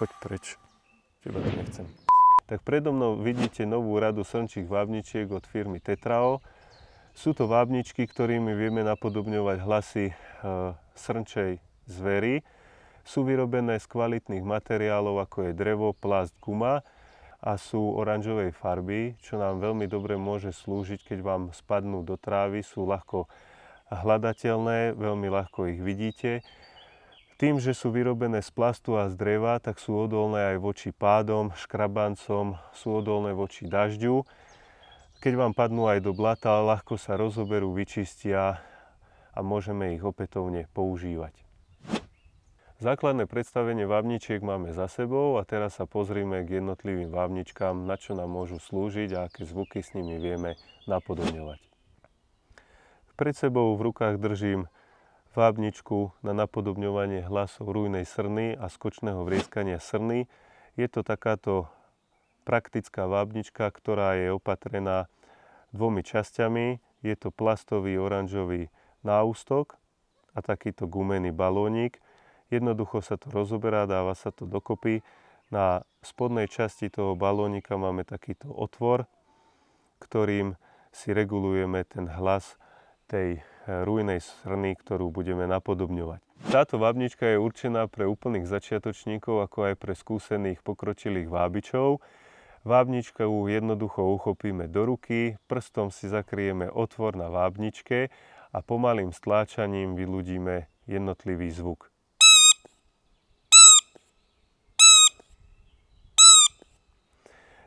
choď preč, teba tu nechcem. Tak predo mnou vidíte novú radu srnčích vábničiek od firmy Tetrao. Sú to vábničky, ktorými vieme napodobňovať hlasy srnčej zvery. Sú vyrobené z kvalitných materiálov, ako je drevo, plast, guma a sú oranžovej farby, čo nám veľmi dobre môže slúžiť, keď vám spadnú do trávy. Sú ľahko hľadateľné, veľmi ľahko ich vidíte. Tým, že sú vyrobené z plastu a z dreva, tak sú odolné aj voči pádom, škrabancom, sú odolné voči dažďu. Keď vám padnú aj do blata, ľahko sa rozoberú, vyčistia a môžeme ich opätovne používať. Základné predstavenie vábničiek máme za sebou a teraz sa pozrime k jednotlivým vábničkám, na čo nám môžu slúžiť a aké zvuky s nimi vieme napodobňovať. Pred sebou v rukách držím vábničku na napodobňovanie hlasov rujnej srny a skočného vrieskania srny. Je to takáto praktická vábnička, ktorá je opatrená dvomi časťami. Je to plastový oranžový náustok a takýto gumený balónik. Jednoducho sa to rozoberá, dáva sa to dokopy. Na spodnej časti toho balónika máme takýto otvor, ktorým si regulujeme ten hlas tej rujnej srny, ktorú budeme napodobňovať. Táto vábnička je určená pre úplných začiatočníkov, ako aj pre skúsených pokročilých vábičov. Vábničku jednoducho uchopíme do ruky, prstom si zakrieme otvor na vábničke a pomalým stláčaním vyľudíme jednotlivý zvuk.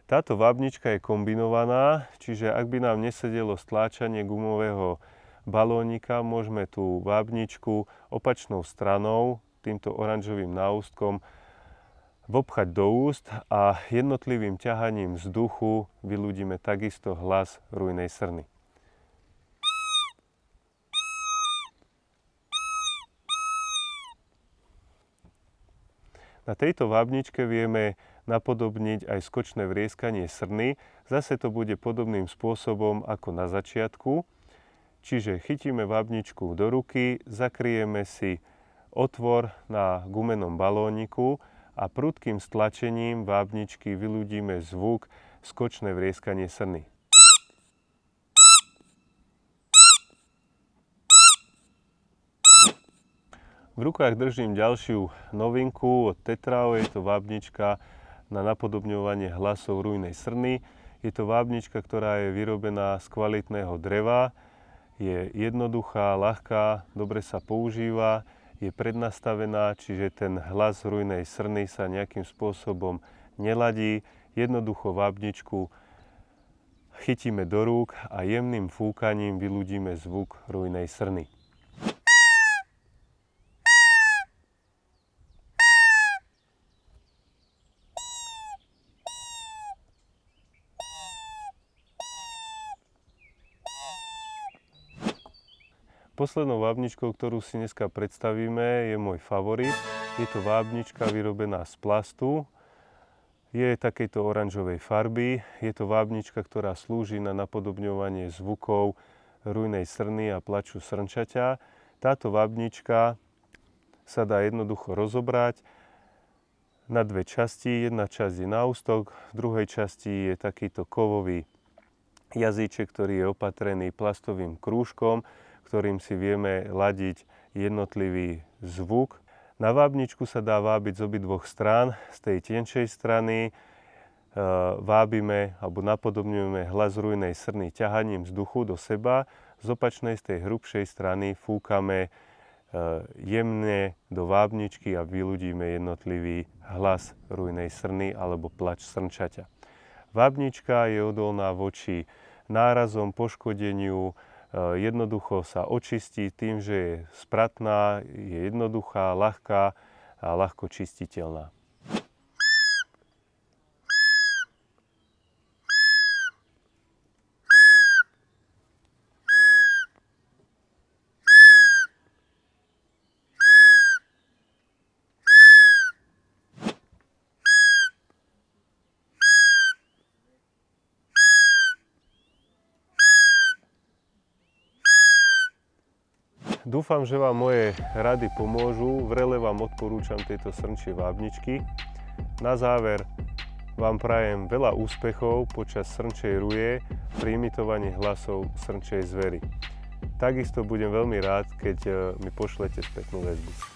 Táto vábnička je kombinovaná, čiže ak by nám nesedelo stláčanie gumového balónika, môžeme tú vábničku opačnou stranou, týmto oranžovým náustkom, vopchať do úst a jednotlivým ťahaním vzduchu vyľudíme takisto hlas rujnej srny. Na tejto vábničke vieme napodobniť aj skočné vrieskanie srny. Zase to bude podobným spôsobom ako na začiatku. Čiže chytíme vábničku do ruky, zakrieme si otvor na gumenom balóniku a prudkým stlačením vábničky vyľudíme zvuk skočné vrieskanie srny. V rukách držím ďalšiu novinku od Tetrao, je to vábnička na napodobňovanie hlasov rujnej srny. Je to vábnička, ktorá je vyrobená z kvalitného dreva. Je jednoduchá, ľahká, dobre sa používa, je prednastavená, čiže ten hlas rujnej srny sa nejakým spôsobom neladí. Jednoducho vábničku chytíme do rúk a jemným fúkaním vyľudíme zvuk rujnej srny. Poslednou vábničkou, ktorú si dneska predstavíme, je môj favorit. Je to vábnička vyrobená z plastu. Je takejto oranžovej farby. Je to vábnička, ktorá slúži na napodobňovanie zvukov rujnej srny a plaču srnčaťa. Táto vábnička sa dá jednoducho rozobrať na dve časti. Jedna časť je náustok, v druhej časti je takýto kovový jazyček, ktorý je opatrený plastovým krúžkom, ktorým si vieme ladiť jednotlivý zvuk. Na vábničku sa dá vábiť z obidvoch strán. Z tej tenšej strany vábime alebo napodobňujeme hlas rujnej srny ťahaním vzduchu do seba. Z opačnej, z tej hrubšej strany fúkame jemne do vábničky a vyľudíme jednotlivý hlas rujnej srny alebo plač srnčaťa. Vábnička je odolná voči nárazom, poškodeniu, jednoducho sa očistí tým, že je spratná, je jednoduchá, ľahká a ľahko čistiteľná. Dúfam, že vám moje rady pomôžu. Vrele vám odporúčam tieto srnčie vábničky. Na záver vám prajem veľa úspechov počas srnčej ruje pri imitovaní hlasov srnčej zvery. Takisto budem veľmi rád, keď mi pošlete spätnú väzbu.